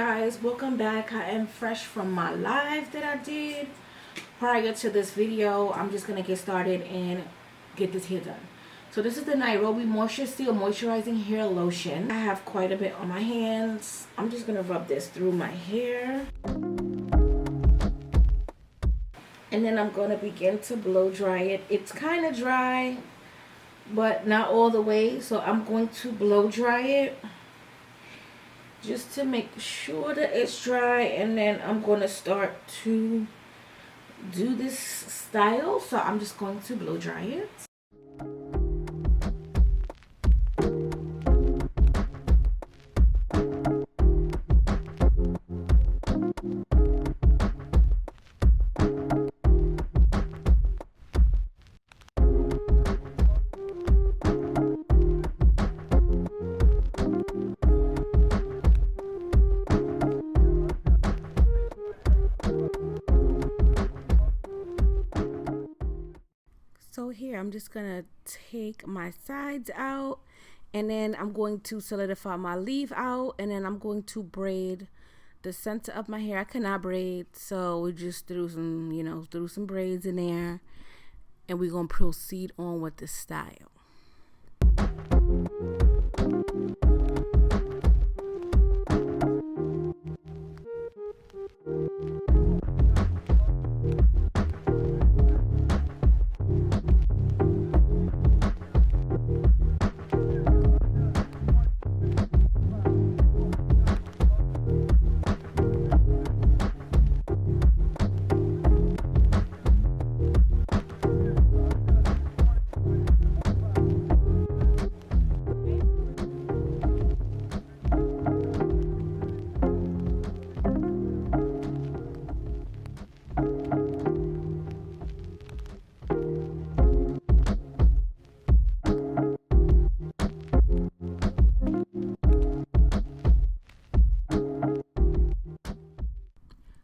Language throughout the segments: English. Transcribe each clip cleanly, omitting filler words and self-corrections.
guys, welcome back. I am fresh from my live that I did prior to this video. I'm just gonna get started and get this hair done. So this is the Nairobi Moisture Seal Moisturizing Hair Lotion. I have quite a bit on my hands. I'm just gonna rub this through my hair, and then I'm gonna begin to blow dry it. It's kind of dry, but not all the way, so I'm going to blow dry it just to make sure that it's dry, and then I'm going to start to do this style. So I'm just going to blow dry it. So here I'm just gonna take my sides out, and then I'm going to solidify my leave out, and then I'm going to braid the center of my hair. I cannot braid, so we just threw some braids in there, and we're gonna proceed on with the style.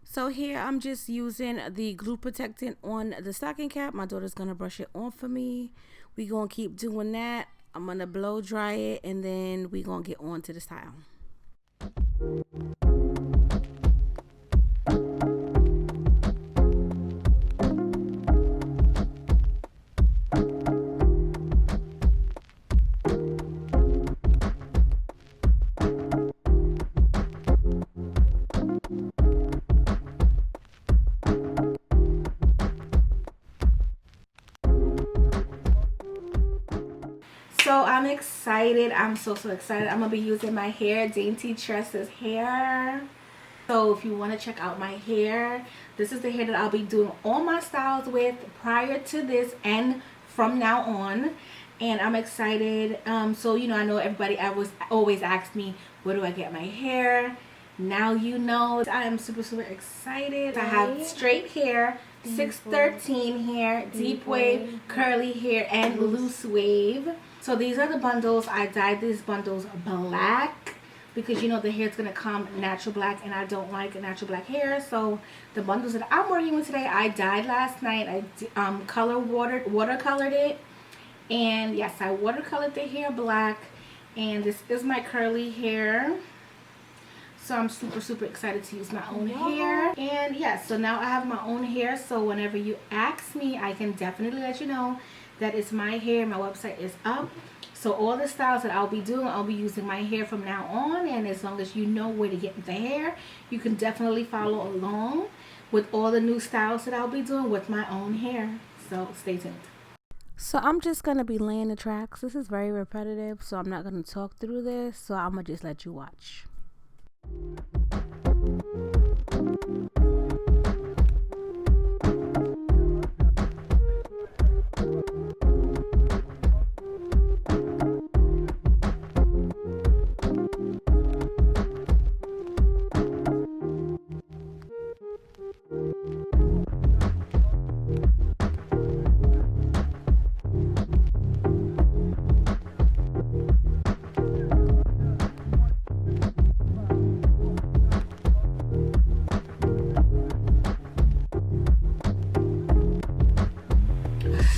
So here I'm just using the glue protectant on the stocking cap. My daughter's gonna brush it on for me. We gonna keep doing that. I'm gonna blow dry it, and then we gonna get on to the style. So I'm excited. I'm so excited. I'm gonna be using my hair, Dainty Tresses hair. So if you want to check out my hair, this is the hair that I'll be doing all my styles with prior to this and from now on. And I'm excited. So I know everybody always asks me, where do I get my hair? Now you know. I am super excited. I have straight hair, 613 hair, deep wave, curly hair, and loose wave. So these are the bundles. I dyed these bundles black because the hair is going to come natural black, and I don't like natural black hair. So the bundles that I'm working with today, I dyed last night. I watercolored it, and yes, I watercolored the hair black, and this is my curly hair. So I'm super excited to use my own hair. And yes, so now I have my own hair, so whenever you ask me, I can definitely let you know that it's my hair. My website is up, so all the styles that I'll be doing, I'll be using my hair from now on. And as long as you know where to get the hair, you can definitely follow along with all the new styles that I'll be doing with my own hair. So stay tuned. So I'm just gonna be laying the tracks. This is very repetitive, so I'm not gonna talk through this, so I'm gonna just let you watch.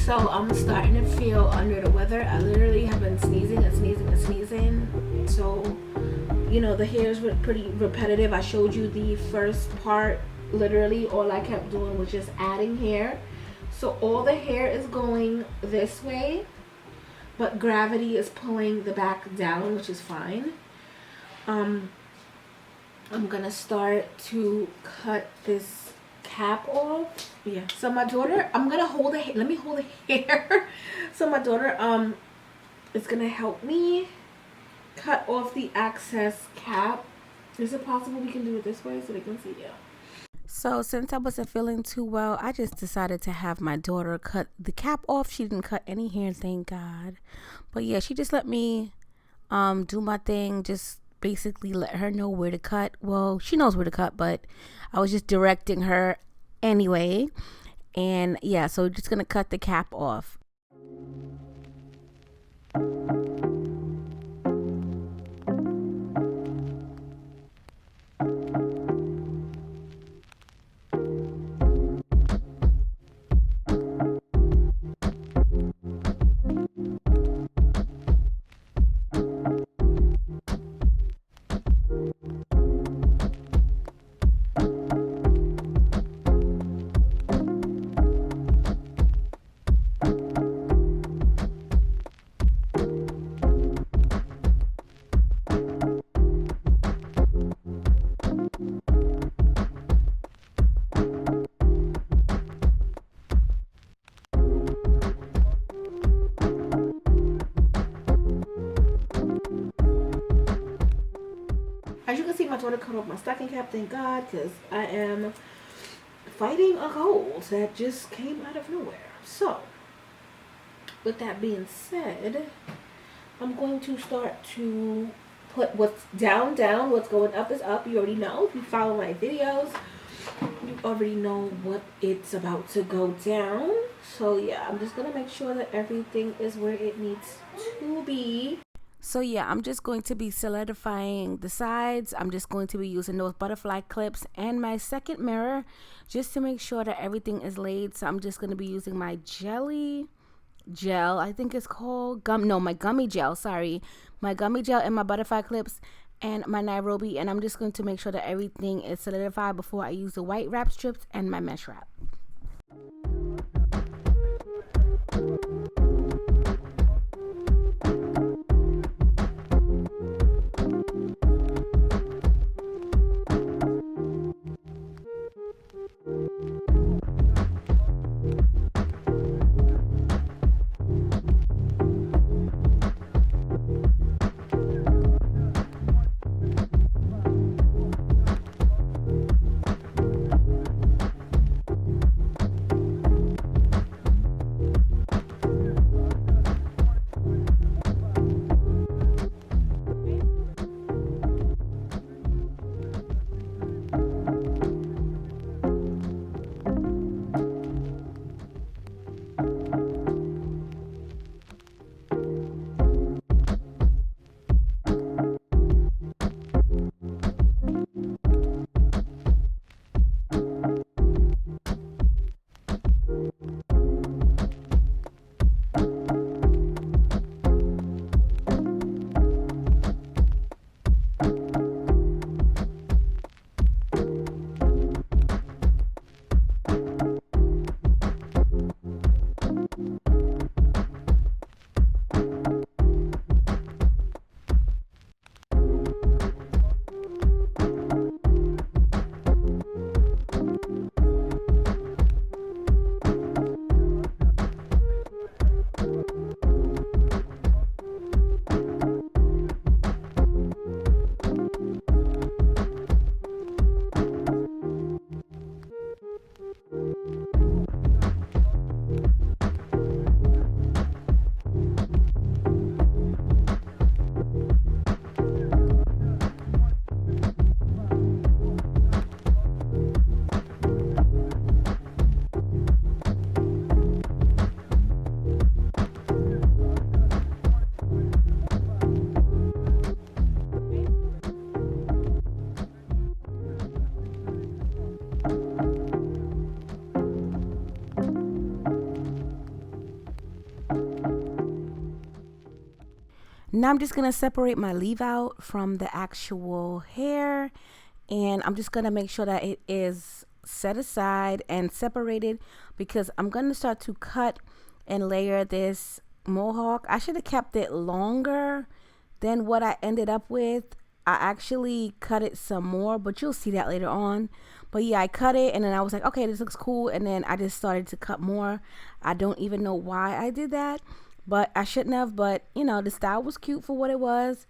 So I'm starting to feel under the weather. I literally have been sneezing and sneezing and sneezing. So, you know, the hair is pretty repetitive. I showed you the first part. Literally all I kept doing was just adding hair. So all the hair is going this way, but gravity is pulling the back down, which is fine. I'm gonna start to cut this cap off. Yeah, so my daughter, I'm gonna hold the hair. Let me hold the hair. So my daughter is gonna help me cut off the excess cap. Is it possible we can do it this way so they can see? Yeah. So since I wasn't feeling too well, I just decided to have my daughter cut the cap off. She didn't cut any hair, thank God. But yeah, she just let me do my thing, just basically let her know where to cut. Well, she knows where to cut, but I was just directing her anyway. And yeah, so we're just gonna cut the cap off. As you can see, my daughter cut off my stocking cap, thank God, because I am fighting a cold that just came out of nowhere. So, with that being said, I'm going to start to put what's down, what's going up is up. You already know. If you follow my videos, you already know what it's about to go down. So, yeah, I'm just going to make sure that everything is where it needs to be. So yeah, I'm just going to be solidifying the sides. I'm just going to be using those butterfly clips and my second mirror just to make sure that everything is laid. So I'm just going to be using my jelly gel, I think it's called my gummy gel, sorry. My gummy gel and my butterfly clips and my Nairobi, and I'm just going to make sure that everything is solidified before I use the white wrap strips and my mesh wrap. Now I'm just going to separate my leave out from the actual hair, and I'm just going to make sure that it is set aside and separated, because I'm going to start to cut and layer this mohawk. I should have kept it longer than what I ended up with. I actually cut it some more, but you'll see that later on. But yeah, I cut it and then I was like, okay, this looks cool, and then I just started to cut more. I don't even know why I did that, but I shouldn't have. But you know, the style was cute for what it was.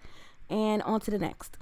And on to the next.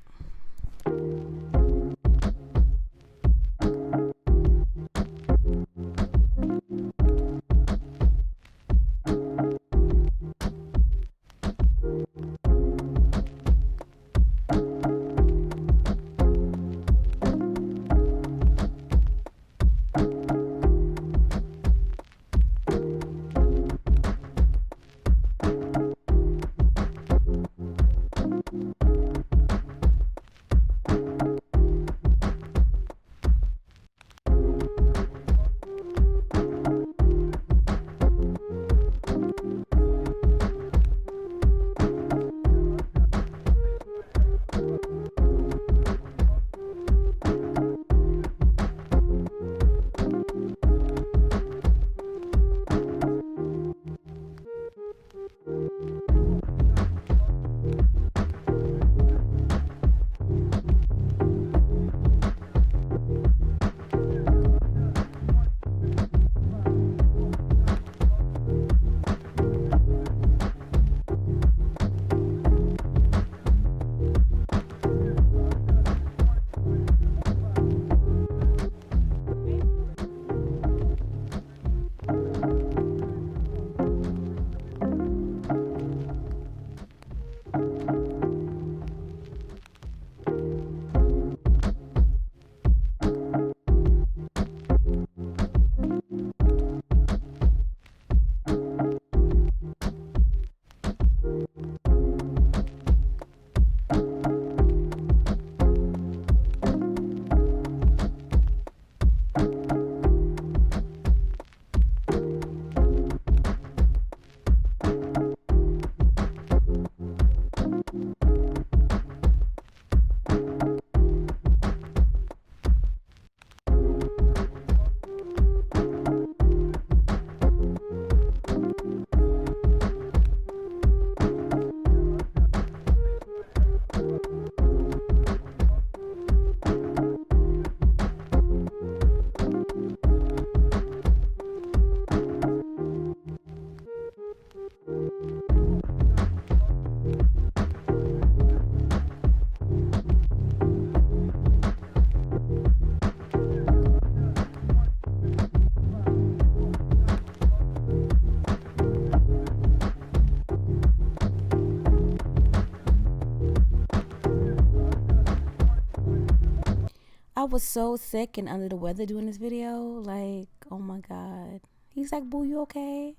I was so sick and under the weather doing this video. Like, oh my God. He's like, boo, you okay?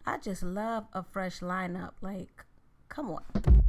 I just love a fresh lineup. Like, come on.